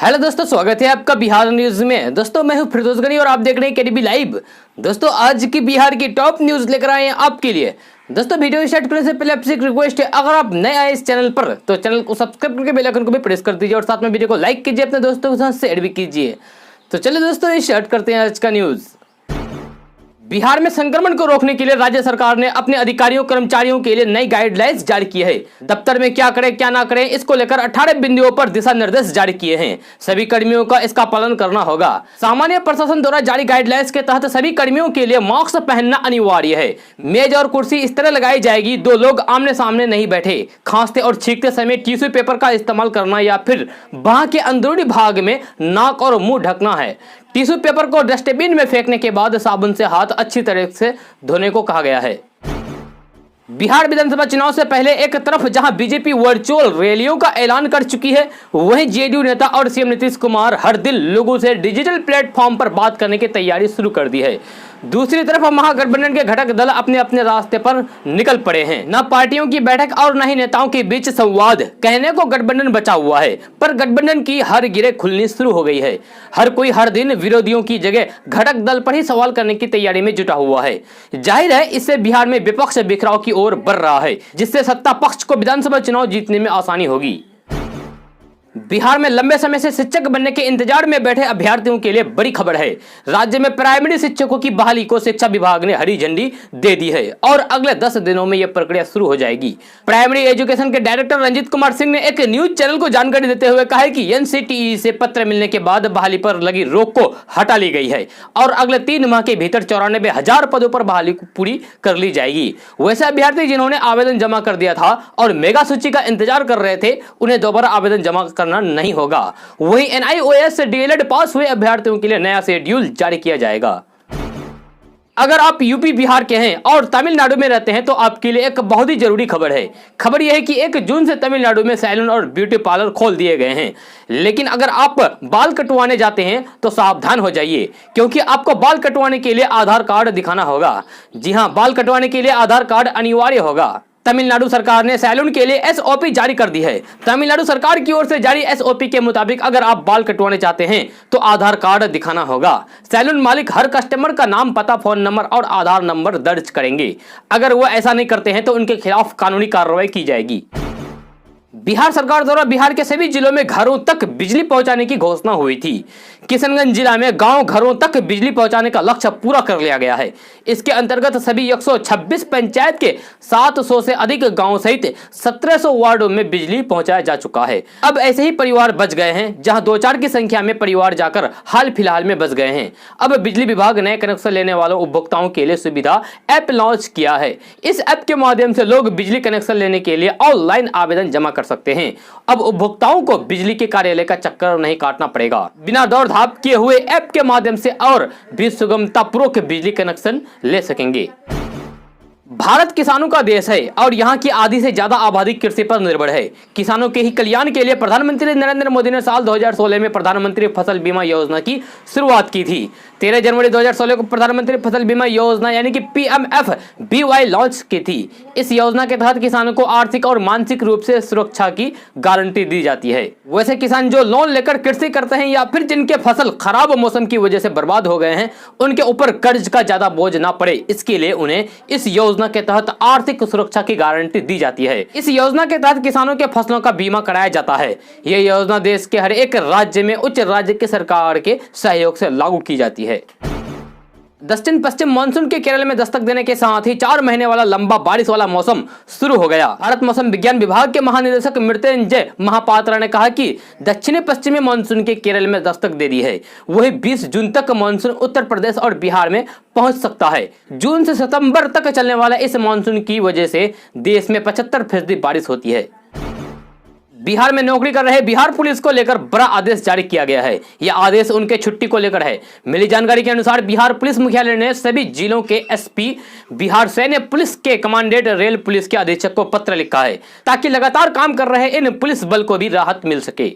Hello दोस्तों, स्वागत है आपका बिहार न्यूज में। दोस्तों मैं हूं फिरदौस गनी और आप देख रहे हैं केडीबी लाइव। दोस्तों आज की बिहार की टॉप न्यूज लेकर आए हैं आपके लिए। दोस्तों वीडियो स्टार्ट करने से पहले आपसे एक रिक्वेस्ट है, अगर आप नए आए इस चैनल पर तो चैनल को सब्सक्राइब करके बेल आइकन को भी प्रेस कर दीजिए और साथ में वीडियो को लाइक कीजिए, अपने दोस्तों के साथ शेयर भी कीजिए। तो चलिए दोस्तों स्टार्ट करते हैं आज का न्यूज। बिहार में संक्रमण को रोकने के लिए राज्य सरकार ने अपने अधिकारियों कर्मचारियों के लिए नई गाइडलाइंस जारी की है। दफ्तर में क्या करें क्या ना करें इसको लेकर 18 बिंदुओं पर दिशा निर्देश जारी किए हैं। सभी कर्मियों का इसका पालन करना होगा। सामान्य प्रशासन द्वारा जारी गाइडलाइंस के तहत सभी कर्मियों के लिए मास्क पहनना अनिवार्य है। मेज और कुर्सी इस तरह लगाई जाएगी, दो लोग आमने सामने नहीं बैठे। खांसते और छींकते समय टिश्यू पेपर का इस्तेमाल करना या फिर बाह के अंदरूनी भाग में नाक और मुंह ढकना है। टिश्यू पेपर को डस्टबिन में फेंकने के बाद साबुन से हाथ अच्छी तरह से धोने को कहा गया है। बिहार विधानसभा चुनाव से पहले एक तरफ जहां बीजेपी वर्चुअल रैलियों का ऐलान कर चुकी है, वहीं जेडीयू नेता और सीएम नीतीश कुमार हर दिन लोगों से डिजिटल प्लेटफॉर्म पर बात करने की तैयारी शुरू कर दी है। दूसरी तरफ महागठबंधन के घटक दल अपने अपने रास्ते पर निकल पड़े हैं। न पार्टियों की बैठक और न ही नेताओं के बीच संवाद। कहने को गठबंधन बचा हुआ है, पर गठबंधन की हर गिरे खुलनी शुरू हो गई है। हर कोई हर दिन विरोधियों की जगह घटक दल पर ही सवाल करने की तैयारी में जुटा हुआ है। जाहिर है इससे बिहार में विपक्ष बिखराव की ओर बढ़ रहा है, जिससे सत्ता पक्ष को विधानसभा चुनाव जीतने में आसानी होगी। बिहार में लंबे समय से शिक्षक बनने के इंतजार में बैठे अभ्यर्थियों के लिए बड़ी खबर है। राज्य में प्राइमरी शिक्षकों की बहाली को शिक्षा विभाग ने हरी झंडी दे दी है और अगले 10 दिनों में यह प्रक्रिया शुरू हो जाएगी। प्राइमरी एजुकेशन के डायरेक्टर रंजीत कुमार सिंह ने एक न्यूज चैनल को जानकारी देते हुए कहा है कि एनसीटीई से पत्र मिलने के बाद बहाली पर लगी रोक को हटा ली गई है और अगले 3 माह के भीतर 94,000 पदों पर बहाली पूरी कर ली जाएगी। वैसे अभ्यर्थी जिन्होंने आवेदन जमा कर दिया था और मेगा सूची का इंतजार कर रहे थे, उन्हें दोबारा आवेदन जमा करना नहीं होगा। वहीं एनआईओएस से डीएलएड पास हुए अभ्यर्थियों के लिए नया शेड्यूल जारी किया जाएगा। अगर आप यूपी बिहार के हैं और तमिलनाडु में रहते हैं तो आपके लिए एक बहुत ही जरूरी खबर है। खबर यह है कि 1 जून से तमिलनाडु में सैलून और ब्यूटी पार्लर खोल दिए गए हैं। लेकिन अगर आप बाल कटवाने जाते हैं तो सावधान हो जाइए, क्योंकि आपको बाल कटवाने के लिए आधार कार्ड दिखाना होगा। जी हां, बाल कटवाने के लिए आधार कार्ड अनिवार्य होगा। तमिलनाडु सरकार ने सैलून के लिए एसओपी जारी कर दी है। तमिलनाडु सरकार की ओर से जारी एसओपी के मुताबिक अगर आप बाल कटवाने चाहते हैं तो आधार कार्ड दिखाना होगा। सैलून मालिक हर कस्टमर का नाम, पता, फोन नंबर और आधार नंबर दर्ज करेंगे। अगर वो ऐसा नहीं करते हैं तो उनके खिलाफ कानूनी कार्रवाई की जाएगी। बिहार सरकार द्वारा बिहार के सभी जिलों में घरों तक बिजली पहुंचाने की घोषणा हुई थी। किशनगंज जिला में गांव घरों तक बिजली पहुंचाने का लक्ष्य पूरा कर लिया गया है। इसके अंतर्गत सभी 126 पंचायत के 700 से अधिक गांव सहित 1700 वार्डों में बिजली पहुंचाया जा चुका है। अब ऐसे ही परिवार बच गए हैं जहां 2-4 की संख्या में परिवार जाकर हाल फिलहाल में बच गए हैं। अब बिजली विभाग नए कनेक्शन लेने वालों उपभोक्ताओं के लिए सुविधा ऐप लॉन्च किया है। इस ऐप के माध्यम से लोग बिजली कनेक्शन लेने के लिए ऑनलाइन आवेदन जमा कर सकते हैं। अब उपभोक्ताओं को बिजली के कार्यालय का चक्कर नहीं काटना पड़ेगा। बिना दौड़ धाप किए हुए ऐप के माध्यम से और भी सुगमतापूर्वक बिजली कनेक्शन ले सकेंगे। भारत किसानों का देश है और यहाँ की आधी से ज्यादा आबादी कृषि पर निर्भर है। किसानों के ही कल्याण के लिए प्रधानमंत्री नरेंद्र मोदी ने साल 2016 में प्रधानमंत्री फसल बीमा योजना की शुरुआत की थी। 13 जनवरी 2016 को प्रधानमंत्री फसल बीमा योजना यानी कि PMFBY लॉन्च की थी। इस योजना के तहत किसानों को आर्थिक और मानसिक रूप से सुरक्षा की गारंटी दी जाती है। वैसे किसान जो लोन लेकर कृषि करते हैं या फिर जिनके फसल खराब मौसम की वजह से बर्बाद हो गए हैं, उनके ऊपर कर्ज का ज्यादा बोझ ना पड़े, इसके लिए उन्हें इस योजना के तहत आर्थिक सुरक्षा की गारंटी दी जाती है। इस योजना के तहत किसानों के फसलों का बीमा कराया जाता है। यह योजना देश के हर एक राज्य में उच्च राज्य की सरकार के सहयोग से लागू की जाती है। दक्षिण पश्चिम मानसून के केरल में दस्तक देने के साथ ही 4 महीने वाला लंबा बारिश वाला मौसम शुरू हो गया। भारत मौसम विज्ञान विभाग के महानिदेशक मृत्युंजय महापात्रा ने कहा कि दक्षिणी पश्चिमी मानसून के केरल में दस्तक दे दी है। वही 20 जून तक मानसून उत्तर प्रदेश और बिहार में पहुंच सकता है। जून से सितंबर तक चलने वाला इस मानसून की वजह से देश में 75% बारिश होती है। बिहार में नौकरी कर रहे बिहार पुलिस को लेकर बड़ा आदेश जारी किया गया है। यह आदेश उनके छुट्टी को लेकर है। मिली जानकारी के अनुसार बिहार पुलिस मुख्यालय ने सभी जिलों के एसपी, बिहार सैन्य पुलिस के कमांडेंट, रेल पुलिस के अधीक्षक को पत्र लिखा है ताकि लगातार काम कर रहे इन पुलिस बल को भी राहत मिल सके।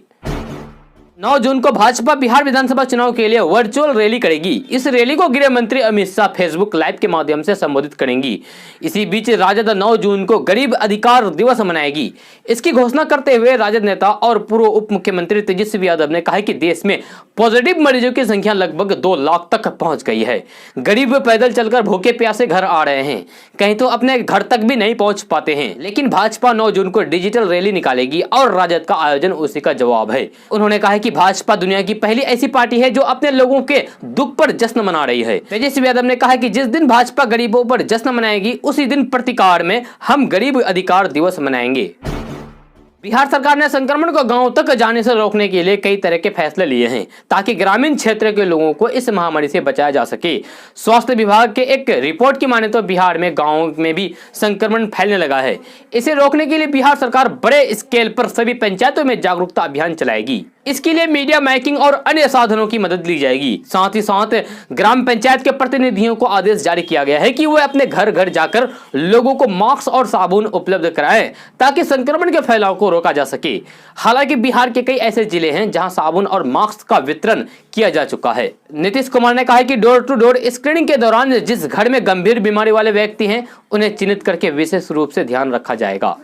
9 जून को भाजपा बिहार विधानसभा चुनाव के लिए वर्चुअल रैली करेगी। इस रैली को गृह मंत्री अमित शाह फेसबुक लाइव के माध्यम से संबोधित करेंगी। इसी बीच राजद 9 जून को गरीब अधिकार दिवस मनाएगी। इसकी घोषणा करते हुए राजद नेता और पूर्व उप मुख्यमंत्री तेजस्वी यादव ने कहा है कि देश में पॉजिटिव मरीजों की संख्या लगभग 2 लाख तक पहुंच गई है। गरीब पैदल चलकर भूखे प्यासे घर आ रहे हैं, कहीं तो अपने घर तक भी नहीं पहुंच पाते हैं। लेकिन भाजपा 9 जून को डिजिटल रैली निकालेगी और राजद का आयोजन उसी का जवाब है। उन्होंने कहा कि भाजपा दुनिया की पहली ऐसी पार्टी है जो अपने लोगों के दुख पर जश्न मना रही है। तेजस्वी यादव ने कहा कि जिस दिन भाजपा गरीबों पर जश्न मनाएगी उसी दिन प्रतिकार में हम गरीब अधिकार दिवस मनाएंगे। बिहार सरकार ने संक्रमण को गांव तक जाने से रोकने के लिए कई तरह के फैसले लिए हैं ताकि ग्रामीण क्षेत्र के लोगों को इस महामारी से बचाया जा सके। स्वास्थ्य विभाग के एक रिपोर्ट की माने तो बिहार में गांवों में भी संक्रमण फैलने लगा है। इसे रोकने के लिए बिहार सरकार बड़े स्केल पर सभी पंचायतों में जागरूकता अभियान चलाएगी। इसके लिए मीडिया माइकिंग और अन्य साधनों की मदद ली जाएगी। साथ ही साथ ग्राम पंचायत के प्रतिनिधियों को आदेश जारी किया गया है कि वे अपने घर घर जाकर लोगों को मास्क और साबुन उपलब्ध कराएं ताकि संक्रमण के फैलाव को रोका जा सके। हालांकि बिहार के कई ऐसे जिले हैं जहां साबुन और मास्क का वितरण किया जा चुका है। नीतीश कुमार ने कहा है कि डोर टू डोर स्क्रीनिंग के दौरान जिस घर में गंभीर बीमारी वाले व्यक्ति हैं उन्हें चिन्हित करके विशेष रूप से ध्यान रखा जाएगा।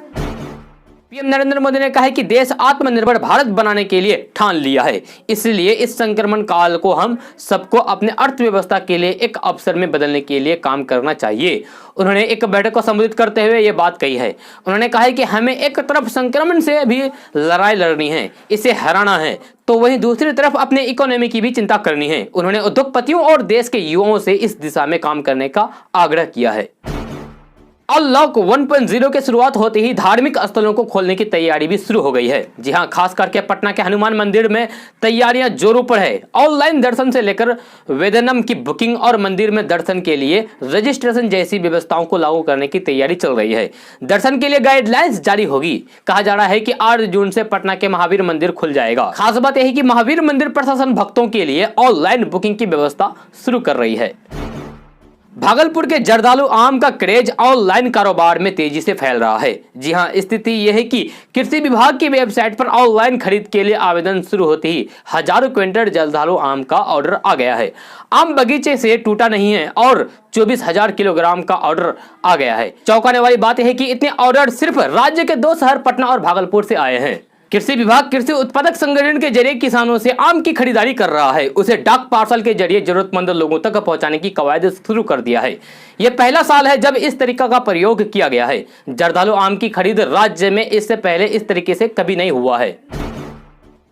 पीएम नरेंद्र मोदी ने कहा है कि देश आत्मनिर्भर भारत बनाने के लिए ठान लिया है, इसलिए इस संक्रमण काल को हम सबको अपने अर्थव्यवस्था के लिए एक अवसर में बदलने के लिए काम करना चाहिए। उन्होंने एक बैठक को संबोधित करते हुए ये बात कही है। उन्होंने कहा है कि हमें एक तरफ संक्रमण से भी लड़ाई लड़नी है, इसे हराना है, तो वहीं दूसरी तरफ अपने इकोनॉमी की भी चिंता करनी है। उन्होंने उद्योगपतियों और देश के युवाओं से इस दिशा में काम करने का आग्रह किया है। अनलॉक 1.0 की शुरुआत होते ही धार्मिक स्थलों को खोलने की तैयारी भी शुरू हो गई है। जी हां, खास करके पटना के हनुमान मंदिर में तैयारियां जोरों पर है। ऑनलाइन दर्शन से लेकर वेदनम की बुकिंग और मंदिर में दर्शन के लिए रजिस्ट्रेशन जैसी व्यवस्थाओं को लागू करने की तैयारी चल रही है। दर्शन के लिए गाइडलाइंस जारी होगी। कहा जा रहा है कि 8 जून से पटना के महावीर मंदिर खुल जाएगा। खास बात यह है कि महावीर मंदिर प्रशासन भक्तों के लिए ऑनलाइन बुकिंग की व्यवस्था शुरू कर रही है। भागलपुर के जर्दालू आम का क्रेज ऑनलाइन कारोबार में तेजी से फैल रहा है। जी हां, स्थिति यह है कि कृषि विभाग की वेबसाइट पर ऑनलाइन खरीद के लिए आवेदन शुरू होते ही हजारों क्विंटल जर्दालू आम का ऑर्डर आ गया है। आम बगीचे से टूटा नहीं है और 24,000 किलोग्राम का ऑर्डर आ गया है। चौंकाने वाली बात यह है कि इतने ऑर्डर सिर्फ राज्य के 2 शहर पटना और भागलपुर से आए हैं। कृषि विभाग कृषि उत्पादक संगठन के जरिए किसानों से आम की खरीदारी कर रहा है। उसे डाक पार्सल के जरिए जरूरतमंद लोगों तक पहुंचाने की कवायद शुरू कर दिया है। यह पहला साल है जब इस तरीका का प्रयोग किया गया है। जर्दालू आम की खरीद राज्य में इससे पहले इस तरीके से कभी नहीं हुआ है।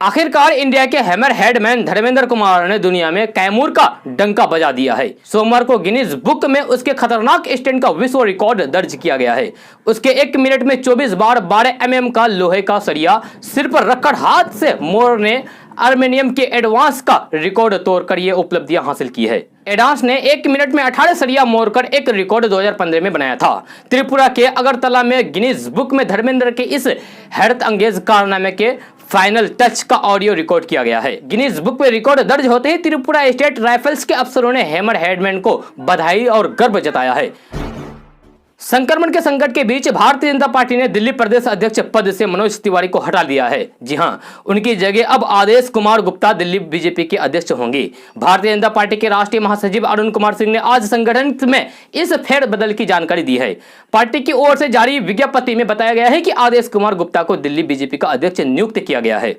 आखिरकार इंडिया के हैमर हेडमैन धर्मेंद्र कुमार ने दुनिया में कैमूर का डंका बजा दिया है। सोमवार को गिनीज बुक में उसके खतरनाक स्टंट का विश्व रिकॉर्ड दर्ज किया गया है। उसके 1 मिनट में 24 बार 12 mm का लोहे का सरिया सिर पर रखकर हाथ से मोर ने आर्मेनियम के एडवांस का रिकॉर्ड तोड़कर ये उपलब्धियां हासिल की है। एडवांस ने 1 मिनट में 18 सरिया मोड़कर एक रिकॉर्ड 2015 में बनाया था। त्रिपुरा के अगरतला में गिनीज बुक में धर्मेंद्र के इस हैरत अंगेज कारनामे के फाइनल टच का ऑडियो रिकॉर्ड किया गया है। गिनीज बुक में रिकॉर्ड दर्ज होते ही त्रिपुरा स्टेट राइफल्स के अफसरों ने हैमर हेडमैन को बधाई और गर्व जताया है। संक्रमण के संकट के बीच भारतीय जनता पार्टी ने दिल्ली प्रदेश अध्यक्ष पद से मनोज तिवारी को हटा दिया है। जी हां, उनकी जगह अब आदेश कुमार गुप्ता दिल्ली बीजेपी के अध्यक्ष होंगे। भारतीय जनता पार्टी के राष्ट्रीय महासचिव अरुण कुमार सिंह ने आज संगठन में इस फेरबदल की जानकारी दी है। पार्टी की ओर से जारी विज्ञप्ति में बताया गया है कि आदेश कुमार गुप्ता को दिल्ली बीजेपी का अध्यक्ष नियुक्त किया गया है।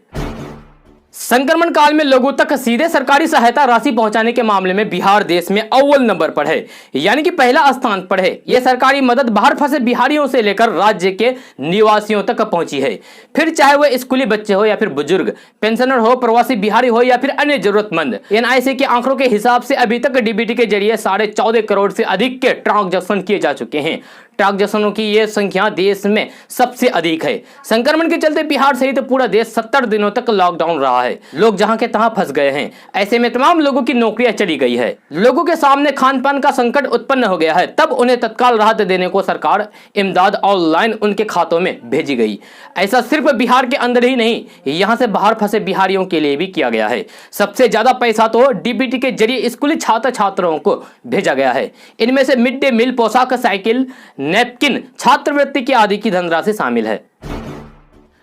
संक्रमण काल में लोगों तक सीधे सरकारी सहायता राशि पहुंचाने के मामले में बिहार देश में अव्वल नंबर पर है, यानी कि पहला स्थान पर है। यह सरकारी मदद बाहर फंसे बिहारियों से लेकर राज्य के निवासियों तक पहुंची है। फिर चाहे वह स्कूली बच्चे हो या फिर बुजुर्ग, पेंशनर हो, प्रवासी बिहारी हो या फिर अन्य जरूरतमंद। एनआईसी के आंकड़ों के हिसाब से अभी तक डीबीटी के जरिए 14.5 करोड़ से अधिक के ट्रांजैक्शन किए जा चुके हैं। ट्रांजैक्शनों की यह संख्या देश में सबसे अधिक है। संक्रमण के चलते बिहार सहित पूरा देश 70 दिनों तक लॉकडाउन रहा है। लोग जहां के तहां फंस गए हैं। ऐसे में तमाम लोगों की नौकरियां चली गई है। लोगों के सामने खान पान का संकट उत्पन्न हो गया है। तब उन्हें तत्काल राहत देने को सरकार इमदाद ऑनलाइन उनके खातों में भेजी गई। ऐसा सिर्फ बिहार के अंदर ही नहीं, यहां से बाहर फंसे बिहारियों के लिए भी किया गया है। सबसे ज्यादा पैसा तो डीबीटी के जरिए स्कूली छात्र छात्राओं को भेजा गया है। इनमें से मिड डे मील, पोशाक, साइकिल, नैपकिन, छात्रवृत्ति की आदि की धनराशि शामिल है।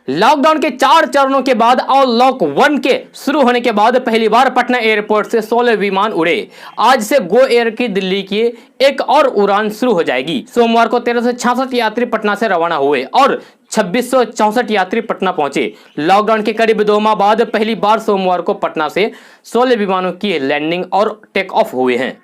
लॉकडाउन के 4 चरणों के बाद अनलॉक 1 के शुरू होने के बाद पहली बार पटना एयरपोर्ट से 16 विमान उड़े। आज से गो एयर की दिल्ली की एक और उड़ान शुरू हो जाएगी। सोमवार को 1366 यात्री पटना से रवाना हुए और 2664 यात्री पटना पहुंचे। लॉकडाउन के करीब 2 माह बाद पहली बार सोमवार को पटना से 16 विमानों की लैंडिंग और टेक ऑफ हुए हैं।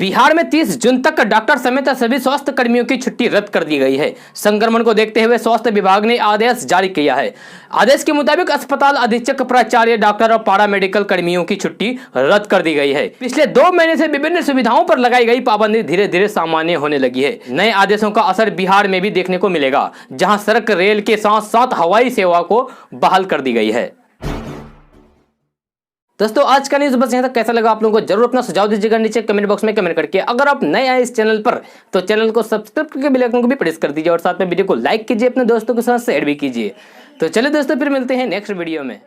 बिहार में 30 जून तक डॉक्टर समेत सभी स्वास्थ्य कर्मियों की छुट्टी रद्द कर दी गई है। संक्रमण को देखते हुए स्वास्थ्य विभाग ने आदेश जारी किया है। आदेश के मुताबिक अस्पताल अधीक्षक, प्राचार्य, डॉक्टर और पारा मेडिकल कर्मियों की छुट्टी रद्द कर दी गई है। पिछले 2 महीने से विभिन्न सुविधाओं पर लगाई गई पाबंदी धीरे धीरे सामान्य होने लगी है। नए आदेशों का असर बिहार में भी देखने को मिलेगा, जहाँ सड़क, रेल के साथ साथ हवाई सेवा को बहाल कर दी गई है। दोस्तों आज का न्यूज़ बस यहाँ तक। कैसा लगा आप लोगों को जरूर अपना सुझाव दीजिएगा नीचे कमेंट बॉक्स में कमेंट करके। अगर आप नए आए इस चैनल पर तो चैनल को सब्सक्राइब करके बेल आइकन को भी प्रेस कर दीजिए और साथ में वीडियो को लाइक कीजिए, अपने दोस्तों के साथ शेयर भी कीजिए। तो चलिए दोस्तों फिर मिलते हैं नेक्स्ट वीडियो में।